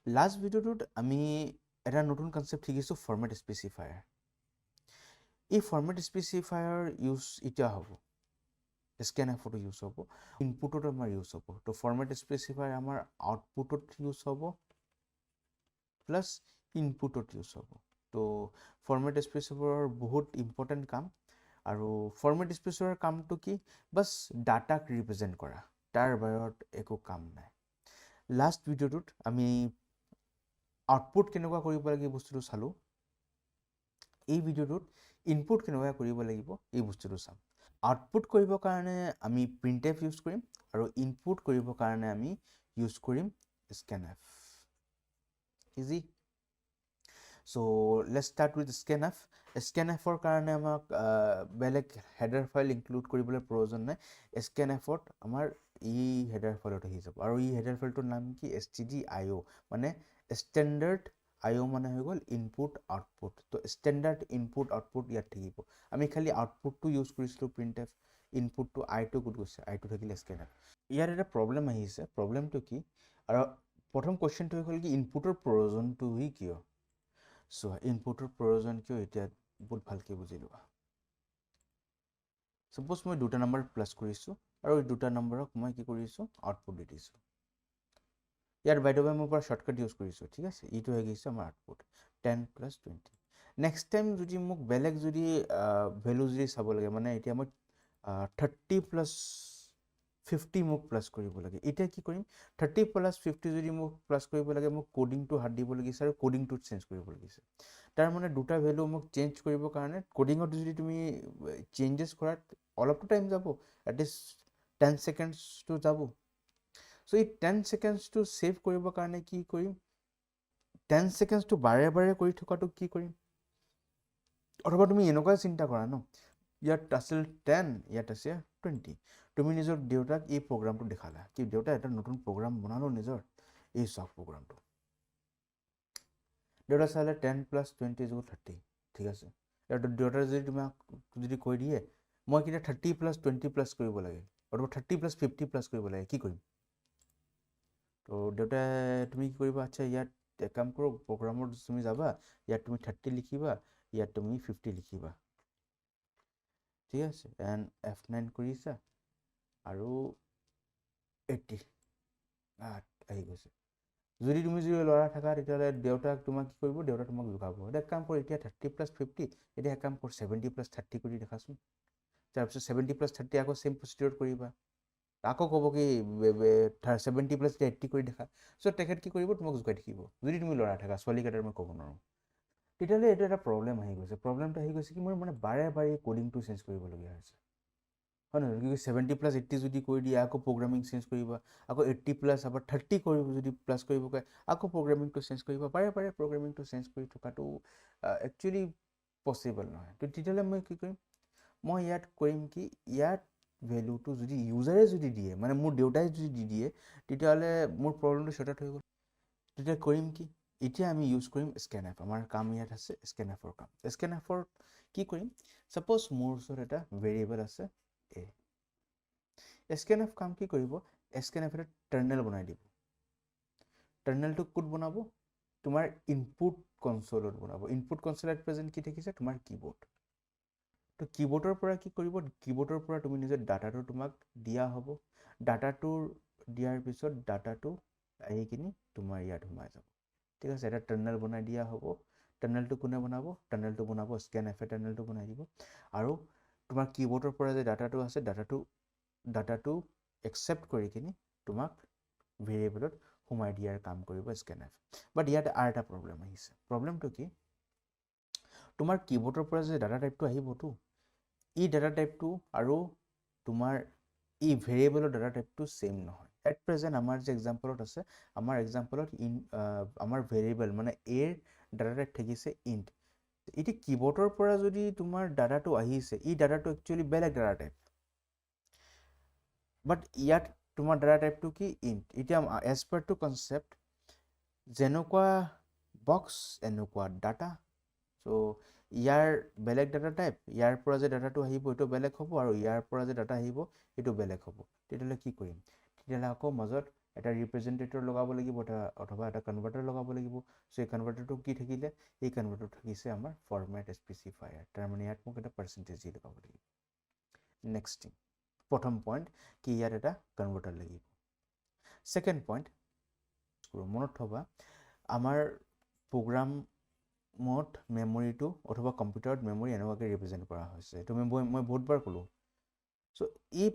Last ভিডিঅ'টোত আমি এটা নতুন কনচেপ্ট শিকিছোঁ ফৰ্মেট স্পেচিফায়াৰ। এই ফৰ্মেট স্পেচিফায়াৰ ইউজ এতিয়া হ'ব, স্কেনএফতো ইউজ হ'ব, ইনপুটত আমাৰ ইউজ হ'ব। তো ফৰ্মেট স্পেচিফায়াৰ আমাৰ আউটপুটত ইউজ হ'ব প্লাছ ইনপুটত ইউজ হ'ব। তো ফৰ্মেট স্পেচিফায়াৰৰ বহুত ইম্পৰ্টেণ্ট কাম, আৰু ফৰ্মেট স্পেচিফায়াৰ কামটো কি? বাছ ডাটাক ৰিপ্ৰেজেণ্ট কৰা, তাৰ বাহিৰত একো কাম নাই। লাষ্ট ভিডিঅ'টোত আমি আউটপুট কেনেকুৱা কৰিব লাগে এই বস্তুটো চালোঁ। এই ভিডিঅ'টোত ইনপুট কেনেকুৱা কৰিব লাগিব এই বস্তুটো চাম। আউটপুট কৰিবৰ কাৰণে আমি প্ৰিণ্টএফ ইউজ কৰিম, আৰু ইনপুট কৰিবৰ কাৰণে আমি ইউজ কৰিম scanf. Easy. So' let's start with scanf. স্কেনএফৰ কাৰণে আমাক বেলেগ হেডাৰ ফাইল ইনক্লুড কৰিবলৈ প্ৰয়োজন নাই। স্কেনএফত আমাৰ ই হেডাৰ ফাইলত আহি যাব, আৰু ই হেডাৰ ফাইলটোৰ নাম কি? stdio, মানে ষ্টেণ্ডাৰ্ড আইঅ মানে হৈ গ'ল ইনপুট আউটপুট। তো ষ্টেণ্ডাৰ্ড ইনপুট আউটপুট ইয়াত থাকিব। আমি খালি আউটপুটটো ইউজ কৰিছিলোঁ প্ৰিণ্টএফ, ইনপুটটো আইটো ক'ত গৈছে? আইটো থাকিলে স্কেনএফ। ইয়াত এটা প্ৰব্লেম আহিছে। প্ৰব্লেমটো কি? আৰু প্ৰথম কুৱেশ্যনটো হৈ গ'ল কি ইনপুটৰ প্ৰয়োজনটো কিয়? চ' ইনপুটৰ প্ৰয়োজন কিয় এতিয়া বহুত ভালকৈ বুজি লোৱা। ছাপ'জ মই দুটা নম্বৰ প্লাছ কৰিছোঁ, আৰু এই দুটা নম্বৰক মই কি কৰিছোঁ? আউটপুট দি দিছোঁ। ইয়াত বাই দ্য ৱে মই পৰা শ্বৰ্টকাট ইউজ কৰিছোঁ, ঠিক আছে? এইটো হৈ গৈছে আমাৰ আউটপুট 10 + 20। নেক্সট টাইম যদি মোক বেলেগ যদি ভেলু যদি চাব লাগে, মানে এতিয়া মই 30 + 50 মোক প্লাছ কৰিব লাগে, এতিয়া কি কৰিম? 30 + 50 যদি মোক প্লাছ কৰিব লাগে, মোক কোডিংটো হাত দিব লাগিছে, আৰু কোডিংটোত চেঞ্জ কৰিব লাগিছে। তাৰ মানে দুটা ভেলু মোক চেঞ্জ কৰিবৰ কাৰণে কোডিঙত যদি তুমি চেঞ্জেছ কৰাত অলপটো টাইম যাব, এটলিষ্ট 10 ছেকেণ্ডছটো যাব। চ' এই 10 ছেকেণ্ডছটো ছেভ কৰিবৰ কাৰণে কি কৰিম? 10 ছেকেণ্ডছটো বাৰে বাৰে কৰি থকাটো কি কৰিম? অথবা তুমি এনেকুৱা চিন্তা কৰা ন, ইয়াত আছিল 10, ইয়াত আছে 20। তুমি নিজৰ দেউতাক এই প্ৰগ্ৰামটো দেখালা, কি দেউতা এটা নতুন প্ৰগ্ৰাম বনালোঁ নিজৰ, এই চাওক প্ৰগ্ৰামটো। দেউতা চালে 10 + 20 = 30, ঠিক আছে? দেউতাই যদি তোমাক যদি কৈ দিয়ে মই কিন্তু 30 + 20 প্লাছ কৰিব লাগে, অথবা 30 + 50 প্লাছ কৰিব লাগে, কি কৰিম? তো দেউতাই তুমি কি কৰিবা? আচ্ছা, ইয়াত এক কাম কৰোঁ, প্ৰগ্ৰামত তুমি যাবা, ইয়াত তুমি 30 লিখিবা, ইয়াত তুমি 50 লিখিবা, ঠিক আছে? এণ্ড F9 কৰিছা, আৰু 80 আহি গৈছে। যদি তুমি ল'ৰা থাকা, তেতিয়াহ'লে দেউতাক তোমাক কি কৰিব? দেউতাক তোমাক জোকাব। এতিয়া এক কাম কৰোঁ, এতিয়া 30 + 50, এতিয়া এক কাম কৰোঁ 70 + 30 কৰি দেখাচোন। তাৰপিছত 70 + 30 আকৌ ছেইম প্ৰচিডিউৰ কৰিবা, আকৌ ক'ব কি 70 + 80 কৰি দেখা। চ' তেখেত কি কৰিব? তোমাক জোকাই থাকিব, যদি তুমি ল'ৰা থাকা। ছোৱালীকেইটাৰ মই ক'ব নোৱাৰোঁ। তেতিয়াহ'লে এইটো এটা প্ৰব্লেম আহি গৈছে। প্ৰব্লেমটো আহি গৈছে কি, মোৰ মানে বাৰে বাৰে কোডিংটো চেঞ্জ কৰিবলগীয়া হৈছে, হয় নহয়? কি 70 + 80 যদি কৰি দিয়ে, আকৌ প্ৰগ্ৰামিং চেঞ্জ কৰিবা, আকৌ 80 + আবাৰ 30 কৰিব যদি প্লাছ কৰিব কয়, আকৌ প্ৰগ্ৰামিংটো চেঞ্জ কৰিবা। বাৰে বাৰে প্ৰগ্ৰামিংটো চেঞ্জ কৰি থকাটো একচুৱেলি পচিবল নহয়। তো তেতিয়াহ'লে মই কি কৰিম? মই ইয়াত কৰিম কি, ইয়াত ভেলুটো যদি ইউজাৰে যদি দিয়ে, মানে মোৰ দেউতাই যদি দি দিয়ে, তেতিয়াহ'লে মোৰ প্ৰব্লেমটো শ্বৰ্ট হৈ গ'ল। তেতিয়া কৰিম কি? এতিয়া আমি ইউজ কৰিম স্কেনএফ। আমাৰ কাম ইয়াত আছে স্কেনএফৰ কাম। স্কেনএফৰ কি কৰিম? ছাপ'জ মোৰ ওচৰত এটা ভেৰিয়েবল আছে এ। স্কেনএফ কাম কি কৰিব? স্কেনএফ এটা টাৰ্মিনেল বনাই দিব। টাৰ্মিনেলটো ক'ত বনাব? তোমাৰ ইনপুট কনচলত বনাব। ইনপুট কনচলত প্ৰেজেণ্ট কি থাকিছে? তোমাৰ কীবৰ্ড। তো কীবৰ্ডৰ পৰা কি কৰিব? কীবৰ্ডৰ পৰা তুমি নিজৰ ডাটাটো তোমাক দিয়া হ'ব। ডাটাটোৰ দিয়াৰ পিছত ডাটাটো আহি কিনি তোমাৰ ইয়াত সোমাই যাব, ঠিক আছে? এটা টাৰ্মিনেল বনাই দিয়া হ'ব। টাৰ্মিনেলটো কোনে বনাব? টাৰ্মিনেলটো বনাব স্কেনএফে। টাৰ্মিনেলটো বনাই দিব, আৰু তোমাৰ কীবৰ্ডৰ পৰা যে ডাটাটো আছে, ডাটাটো একচেপ্ট কৰি কিনি তোমাক ভেৰিয়েবলত সোমাই দিয়াৰ কাম কৰিব স্কেনএফ। বাট ইয়াত আৰু এটা প্ৰব্লেম আহিছে। প্ৰব্লেমটো কি? তোমাৰ কীবৰ্ডৰ পৰা যে ডাটা টাইপটো আহিবতো, এই ডাটা টাইপটো আৰু তোমাৰ এই ভেৰিয়েবলৰ ডাটা টাইপটো ছেইম নহয়। এট প্ৰেজেণ্ট আমাৰ যে এক্সাম্পলত আছে, আমাৰ এক্সাম্পলত আমাৰ ভেৰিয়েবল মানে এৰ ডাটা টাইপ থাকিছে ইণ্ট। এতিয়া কীবৰ্ডৰ পৰা যদি তোমাৰ ডাটাটো আহিছে, এই ডাটাটো একচুৱেলি বেলেগ ডাটা টাইপ, বাট ইয়াত তোমাৰ ডাটা টাইপটো কি? ইণ্ট। এতিয়া এজ পাৰ টু কনচেপ্ট, যেনেকুৱা বক্স এনেকুৱা ডাটা। চ' ইয়াৰ বেলেগ ডাটা টাইপ, ইয়াৰ পৰা যে ডাটাটো আহিব এইটো বেলেগ হ'ব, আৰু ইয়াৰ পৰা যে ডাটা আহিব এইটো বেলেগ হ'ব। তেতিয়াহ'লে কি কৰিম? তেতিয়াহ'লে আকৌ মাজত এটা ৰিপ্ৰেজেণ্টেটৰ লগাব লাগিব অথবা এটা কনভাৰ্টাৰ লগাব লাগিব সো এই কনভাৰ্টাৰটো কি থাকিলে এই কনভাৰ্টাৰটো থাকিছে আমাৰ ফৰমেট স্পেচিফায়াৰ তাৰমানে ইয়াত মোক এটা পাৰ্চেণ্টেজ দি লগাব লাগিব নেক্সট থিং প্ৰথম পইণ্ট কি ইয়াত এটা কনভাৰ্টাৰ লাগিব সেকেন্ড পইণ্ট মনত থবা আমাৰ প্ৰগ্ৰামত মেমৰিটো অথবা কম্পিউটাৰত মেমৰি এনেকুৱাকৈ ৰিপ্ৰেজেণ্ট কৰা হৈছে এইটো মই বহুতবাৰ ক'লোঁ সো এই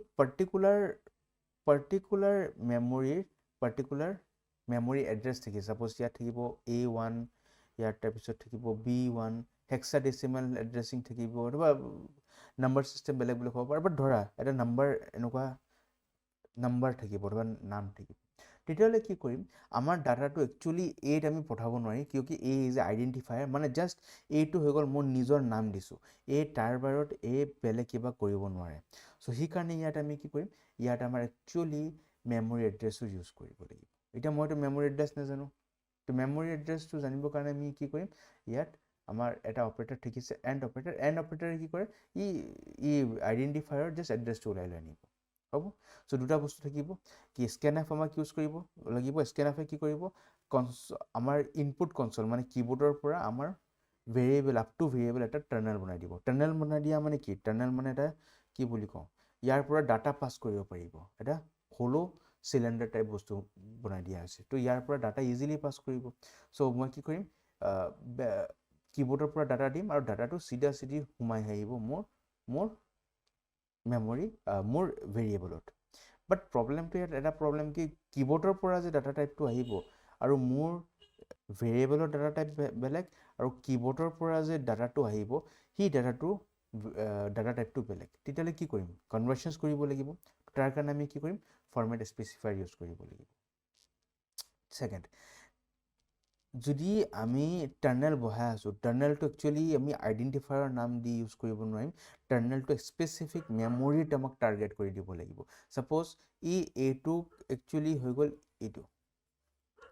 পাৰ্টিকুলাৰ মেমৰি এড্ৰেছ থাকিব সাপোজ ইয়াত থাকিব A1 ইয়াত তাৰপিছত থাকিব B1 হেক্সাডেচিমেল এড্ৰেছিং থাকিব অথবা নাম্বাৰ সিস্টেম বেলেগ বেলেগ হ'ব পাৰে বাট ধৰা এটা নাম্বাৰ থাকিব অথবা নাম থাকিব তেতিয়াহ'লে কি কৰিম আমাৰ ডাটাটো একচুৱেলি এত আমি পঠাব নোৱাৰি কিয়কি এ ইজ এ আইডেণ্টিফায়াৰ মানে জাষ্ট এইটো হৈ গ'ল মোৰ নিজৰ নাম দিছোঁ এই তাৰ বাৰত বেলেগ কিবা কৰিব নোৱাৰে সো সেইকাৰণে ইয়াত আমি কি কৰিম ইয়াত আমাৰ একচুৱেলি মেমৰি এড্ৰেছটো ইউজ কৰিব লাগিব এতিয়া মইতো মেমৰি এড্ৰেছ নাজানো তো মেমৰি এড্ৰেছটো জানিবৰ কাৰণে আমি কি কৰিম ইয়াত আমাৰ এটা অপাৰেটৰ থাকিছে এণ্ড অপাৰেটৰে কি কৰে ই আইডেণ্টিফায়াৰ জাষ্ট এড্ৰেছটো ওলাই লৈ আনিব হ'ব সো দুটা বস্তু থাকিব কি স্কেনএফ আমাক ইউজ কৰিব লাগিব স্কেনএফে কি কৰিব আমাৰ ইনপুট কনসোল মানে কিবোৰ্ডৰ পৰা আমাৰ ভেৰিয়েবল আপ টু ভেৰিয়েবল এটা টাৰ্নেল বনাই দিব টাৰ্নেল বনাই দিয়া মানে কি টাৰ্নেল মানে এটা কি বুলি কওঁ ইয়াৰ পৰা ডাটা পাছ কৰিব পাৰিব এটা হলো সিলিন্ডাৰ টাইপ বস্তু বনাই দিয়া আছে তো ইয়াৰ পৰা ডাটা ইজিলি পাছ কৰিব সো মই কি কৰিম কিবোৰ্ডৰ পৰা ডাটা দিম আৰু ডাটাটো চিধা সোমাই আহিব মোৰ মেমৰি মোৰ ভেৰিয়েবলত বাট প্ৰব্লেমটো ইয়াত এটা প্ৰব্লেম কি কিবোৰ্ডৰ পৰা যে ডাটা টাইপটো আহিব আৰু মোৰ ভেৰিয়েবলৰ ডাটা টাইপ বেলেগ আৰু কিবোৰ্ডৰ পৰা যে ডাটাটো আহিব সেই ডাটা টাইপটো বেলেগ তেতিয়াহ'লে কি কৰিম কনভাৰ্সনছ কৰিব লাগিব তাৰ কাৰণে আমি কি কৰিম ফৰমেট স্পেচিফায়াৰ ইউজ কৰিব লাগিব সেকেন্ড যদি আমি টাৰ্নেল বহাই আছোঁ টাৰ্নেলটো একচুৱেলি আমি আইডেণ্টিফায়াৰৰ নাম দি ইউজ কৰিব নোৱাৰিম টাৰ্নেলটো স্পেচিফিক মেমৰিত আমাক টাৰ্গেট কৰি দিব লাগিব সাপোজ এইটো একচুৱেলি হৈ গ'ল এইটো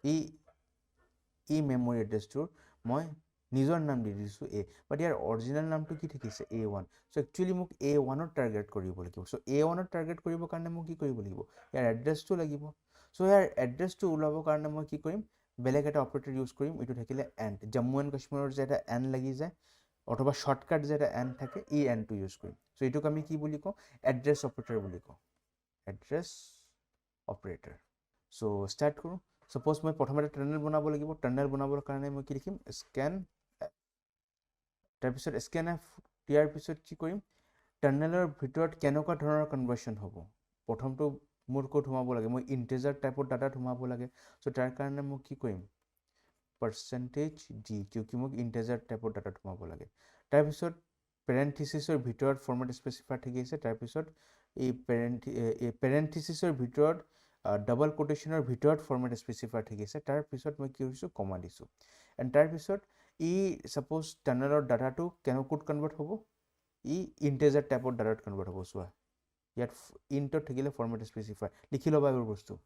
এই মেমৰি এড্ৰেছটোৰ মই নিজৰ নাম দি দিছোঁ বাট ইয়াৰ অৰিজিনেল নামটো কি থাকিছে A1 সো একচুৱেলি মোক A1ত টাৰ্গেট কৰিব লাগিব সো A1ত টাৰ্গেট কৰিবৰ কাৰণে মোক কি কৰিব লাগিব ইয়াৰ এড্ৰেছটো লাগিব সো ইয়াৰ এড্ৰেছটো ওলাবৰ কাৰণে মই কি কৰিম বেলেগ এটা অপাৰেটৰ ইউজ কৰিম এইটো থাকিলে এণ্ড জম্মু এণ্ড কাশ্মীৰৰ যে এটা এন লাগি যায় অথবা শৰ্টকাট যে এটা এন থাকে এই এনটো ইউজ কৰিম সো এইটোক আমি কি বুলি কওঁ এড্ৰেছ অপাৰেটৰ বুলি কওঁ এড্ৰেছ অপাৰেটৰ সো ষ্টাৰ্ট কৰোঁ সাপোজ মই প্ৰথমতে টাৰ্নেল বনাব লাগিব টাৰ্নেল বনাবৰ কাৰণে মই কি লিখিম স্কেন তাৰপিছত স্কেনএফ দিয়াৰ পিছত কি কৰিম টাৰ্নেলৰ ভিতৰত কেনেকুৱা ধৰণৰ কনভাৰ্সন হ'ব প্ৰথমটো মোৰ ক'ত সোমাব লাগে মই ইন্টিজাৰ টাইপৰ ডাটা সোমাব লাগে সো তাৰ কাৰণে মই কি কৰিম পাৰ্চেন্টেজ ডি কিউকি মোক ইন্টিজাৰ টাইপৰ ডাটা সোমাব লাগে তাৰপিছত পেৰেণ্থেচিছৰ ভিতৰত ফৰমেট স্পেচিফায়াৰ থাকি আছে তাৰপিছত এই পেৰেণ্থেচিছৰ ভিতৰত ডাবল কোটেশনৰ ভিতৰত ফৰমেট স্পেচিফায়াৰ থাকি আছে তাৰপিছত মই কি কৰিছোঁ কমা দিছোঁ এণ্ড তাৰপিছত সাপোজ টাৰ্নেলৰ ডাটাটো ক'ত কনভাৰ্ট হ'ব ইন্টিজাৰ টাইপৰ ডাটাত কনভাৰ্ট হ'ব চোৱা ইয়াত ইণ্টত থাকিলে ফৰমেট স্পেচিফায়াৰ লিখি ল'বা এইবোৰ বস্তু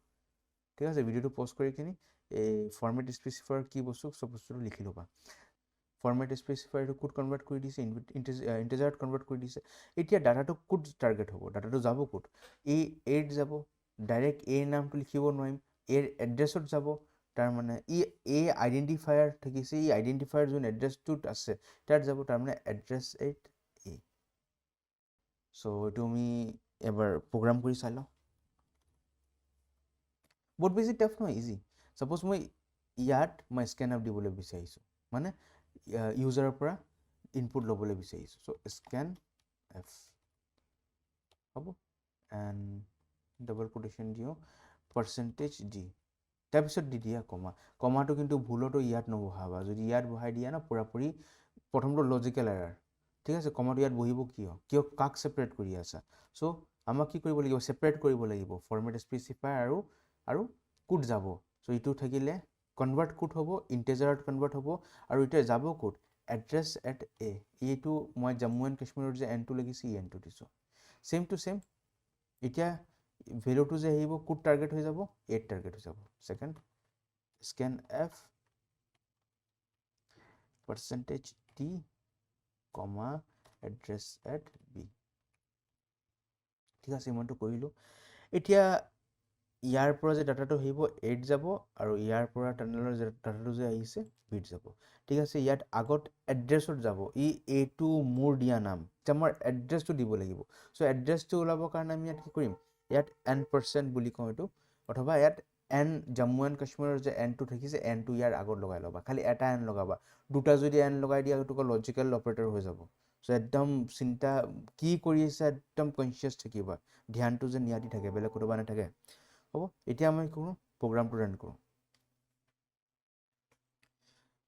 ঠিক আছে ভিডিঅ'টো পষ্ট কৰি কিনি এই ফৰমেট স্পেচিফায়াৰ কি বস্তু চব বস্তুটো লিখি ল'বা ফৰমেট স্পেচিফায়াৰটো ক'ত কনভাৰ্ট কৰি দিছে ইন্টিজাৰত কনভাৰ্ট কৰি দিছে এতিয়া ডাটাটো ক'ত টাৰ্গেট হ'ব ডাটাটো যাব ক'ত এইত যাব ডাইৰেক্ট নামটো লিখিব নোৱাৰিম এড্ৰেছত যাব তাৰমানে আইডেণ্টিফায়াৰ থাকিছে আইডেণ্টিফায়াৰ যোন এড্ৰেছটোত আছে তাত যাব তাৰমানে এড্ৰেছ সো এইটো আমি এবাৰ প্ৰগ্ৰাম কৰি চাই লওঁ বহুত বেছি টাফ নহয় ইজি সাপোজ মই ইয়াত মই স্কেনআপ দিবলৈ বিচাৰিছোঁ মানে ইউজাৰৰ পৰা ইনপুট ল'বলৈ বিচাৰিছোঁ সো স্কেন এফ হ'ব এণ্ড ডাবল কোটেশন দিওঁ পাৰ্চেন্টেজ ডি তাৰপিছত দি দিয়া কমাটো কিন্তু ভুলতো ইয়াত নবহাবা যদি ইয়াত বহাই দিয়া না পুৰাপুৰি প্ৰথমটো লজিকেল এৰাৰ ঠিক আছে কমাটো ইয়াত বহিব কিয় কাক সেপাৰেট কৰি আছা সো আমাক কি কৰিব লাগিব সেপাৰেট কৰিব লাগিব ফৰমেট স্পেচিফায়াৰ আৰু কোড যাব সো এইটো থাকিলে কনভাৰ্ট কোড হ'ব ইন্টিজাৰত কনভাৰ্ট হ'ব আৰু এতিয়া যাব কোড এড্ৰেছ এট এইটো মই জম্মু এণ্ড কাশ্মীৰৰ যে এনটো লাগিছে এনটো দিছোঁ চেম টু চেম এতিয়া ভেলুটো যে আহিব কোড টাৰ্গেট হৈ যাব টাৰ্গেট হৈ যাব second scan F percentage D comma address at B ঠিক আছে ইমানটো কৰিলোঁ এতিয়া ইয়াৰ পৰা যে ডাটাটো আহিব 8 যাব আৰু ইয়াৰ পৰা টানেলৰ যে ডাটাটো যে আহিছে বিট যাব ঠিক আছে ইয়াত আগত এড্ৰেছত যাব এইটো মোৰ দিয়া নাম যে মই এড্ৰেছটো দিব লাগিব সো এড্ৰেছটো ওলাবৰ কাৰণে আমি ইয়াত কি কৰিম ইয়াত n% বুলি কওঁ এইটো অথবা ইয়াত n জম্মু এণ্ড কাশ্মীৰৰ যে nটো থাকিছে nটো ইয়াৰ আগত লগাই ল'বা খালি এটা n লগাবা দুটা যদি n লগাই দিয়া সেইটো লজিকেল অপাৰেটৰ হৈ যাব সো একদম চিন্তা কি কৰি আছে একদম কনসিয়াস থাকিবা ধ্যানটো যে নিয়াতি থাকে বেলেগ কোনোবা নাথাকে হ'ব এতিয়া আমি কৰোঁ প্ৰগ্ৰামটো ৰান কৰোঁ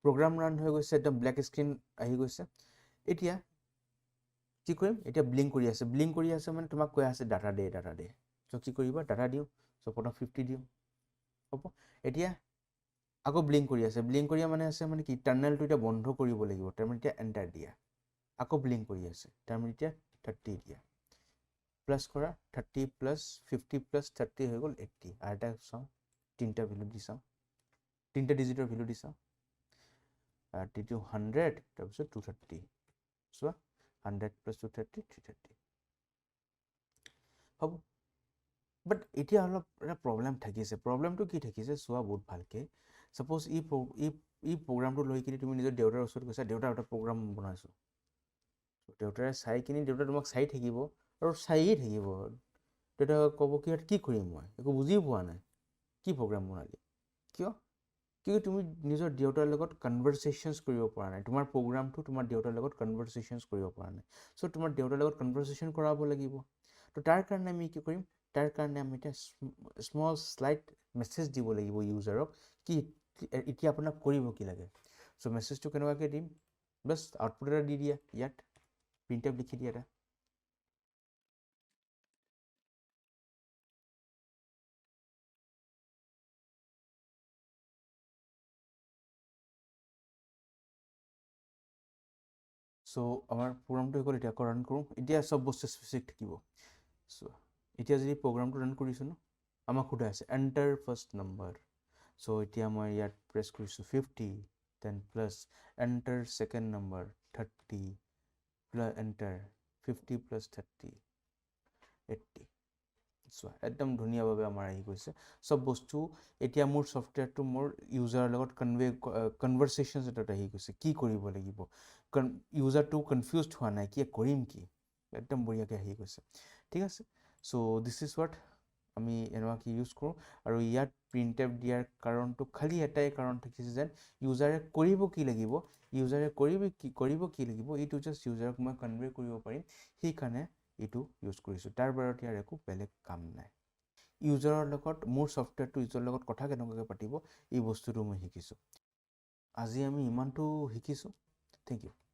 প্ৰগ্ৰাম ৰান হৈ গৈছে একদম ব্লেক স্ক্ৰীন আহি গৈছে এতিয়া কি কৰিম এতিয়া ব্লিংক কৰি আছে মানে তোমাক কৈ আছে ডাটা দে সো কি কৰিবা ডাটা দিওঁ সো প্ৰথম 50 দিওঁ হ'ব এতিয়া আকৌ ব্লিংক কৰি মানে আছে মানে কি টাৰ্মিনেলটো এতিয়া বন্ধ কৰিব লাগিব তাৰমানে এতিয়া এণ্টাৰ দিয়া আকৌ ব্লিংক কৰি আছে তাৰমানে এতিয়া 30 দিয়া প্লাস কৰা 30 প্লাস 50 প্লাস 30 হৈ গ'ল 80 আৰু এটা চাওঁ তিনটা ভ্যালু দি চাওঁ তিনটা ডিজিটৰ ভ্যালু দি চাওঁ টি2 100 তাৰপিছত 230 চোৱা 100 প্লাস 230 330 হ'ব বাট এতিয়া অলপ এটা প্ৰবলেম থাকিছে প্ৰবলেমটো কি থাকিছে চোৱা বহুত ভালকে সাপোজ ই প্ৰগ্ৰামটো লৈ কিনে তুমি নিজৰ দেউতাৰ ওচৰত গৈছা দেউতা এটা প্ৰগ্ৰাম বনাইছো দেউতাৰে চাই কিনে দেউতা তোমাক চাই থাকিব আৰু চাইয়ে থাকিব দেউতা ক'ব কি কৰিম মই একো বুজি পোৱা নাই কি প্ৰগ্ৰাম বনালি কিয় তুমি নিজৰ দেউতাৰ লগত কনভাৰসেশনছ কৰিব পৰা নাই তোমাৰ প্ৰগ্ৰামটো তোমাৰ দেউতাৰ লগত কনভাৰসেশনছ কৰিব পৰা নাই সো তোমাৰ দেউতাৰ লগত কনভাৰসেশন কৰাব লাগিব তো তাৰ কাৰণে আমি কি কৰিম তাৰ কাৰণে আমি এটা স্মল স্লাইড মেছেজ দিব লাগিব ইউজাৰক কি এতিয়া আপোনাক কৰিব কি লাগে সো মেছেজটো কেনেকুৱাকৈ দিম বাস আউটপুট এটা দি দিয়া ইয়াত প্ৰিণ্টএফ লিখি দিয়া এটা সো আমাৰ প্ৰগ্ৰামটো হৈ গ'ল এতিয়া ৰান কৰোঁ এতিয়া সব বস্তু স্পেচিফিক থাকিব সো এতিয়া যদি প্ৰগ্ৰামটো ৰান কৰিছোঁ ন আমাক সোধা আছে এণ্টাৰ ফাৰ্ষ্ট নাম্বাৰ সো এতিয়া মই ইয়াত প্ৰেছ কৰিছোঁ 50 then plus enter second number 30 plus enter 50 plus 30 80 চোৱা একদম ধুনীয়াভাৱে আমাৰ আহি গৈছে সব বস্তু এতিয়া মোৰ ছফটৱেৰটো মোৰ ইউজাৰৰ লগত কনভাৰসেশনছ এটাত আহি গৈছে কি কৰিব লাগিব ইউজাৰটো কনফিউজড হোৱা নাই কি কৰিম কি একদম বঢ়িয়াকৈ আহি গৈছে ঠিক আছে সো দিছ ইজ হোৱাট আমি এনেকুৱাকৈ ইউজ কৰোঁ আৰু ইয়াত প্ৰিণ্টএফ দিয়াৰ কাৰণটো খালি এটাই কাৰণ থাকিছে যেন ইউজাৰে কৰিব কি লাগিব এইটো জাষ্ট ইউজাৰক মই কনভে কৰিব পাৰিম সেইকাৰণে এইটো ইউজ কৰিছোঁ তাৰ বাৰত ইয়াৰ একো বেলেগ কাম নাই ইউজাৰৰ লগত মোৰ ছফটৱেৰটো ইউজাৰৰ লগত কথা কেনেকুৱাকৈ পাতিব এই বস্তুটো মই শিকিছোঁ আজি আমি ইমানটো শিকিছোঁ থেংক ইউ